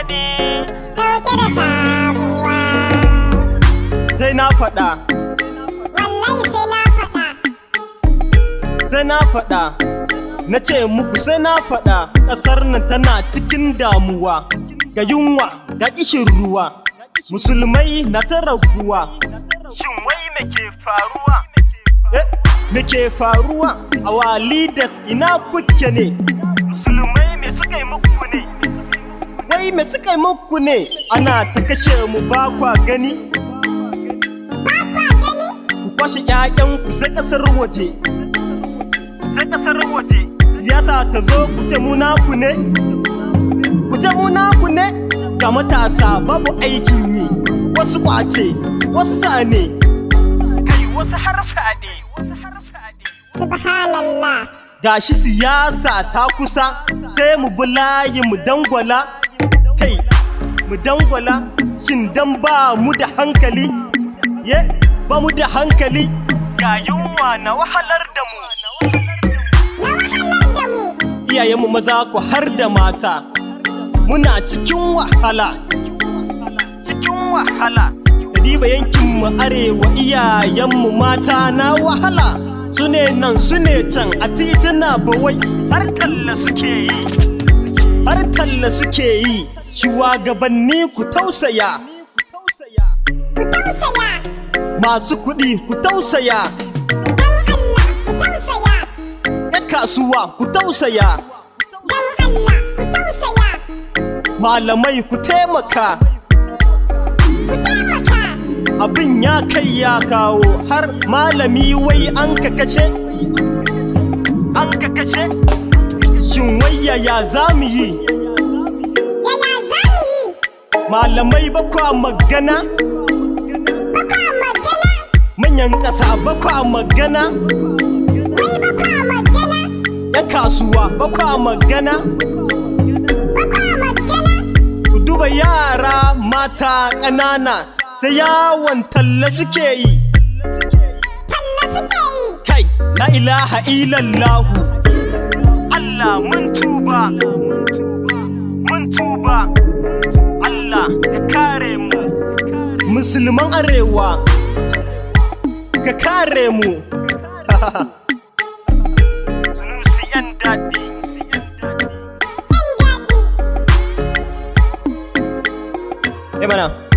daɗi ɗauke da sabuwa. sai na faɗa Wallahi sai na faɗa na ce muku sai na faɗa ƙasar nan tana cikin damuwa ga yunwa ga ƙishin ruwa musulmai na ta raguwa shin wai me ke faruwa me ke faruwa a walidas ina kuke ne musulmai me suka yi muku ne wai me suka yi muku ne ana ta kashe mu ba kwa gani ku kwashe ƴaƴanku sai ƙasar waje siyasa ta zo ku ce mu naku ne ga matasa babu aikin yi wasu kwace wasu sane kai wasu har fyaɗe subhanallah. gashi siyasa ta kusa sai mu bulayi mu dangwala kai mu dangwala shin dan ba mu da hankali ba mu da hankali ga yunwa na wahalar da mu iyayenmu maza ku har da mata muna cikin wahala diba yankinmu arewa iyayenmu mata na wahala su ne nan su ne can a titina bawai har talla suke yi shugabanni ku tausaya masu kuɗi ku tausaya kasuwa ku tausaya malamai ku taimaka abin ya kai ya kawo har malami wai an ka kashe shin wai ya zamu yi malamai ba kwa magana manyan ƙasa ba kwa magana ‘yan kasuwa ba kwa magana ku duba yara mata ƙanana sai yawon talla suke yi kai la ilaha illallahu Allah mun tuba Allah ka kare mu musulman arewa ka kare mu Gimana?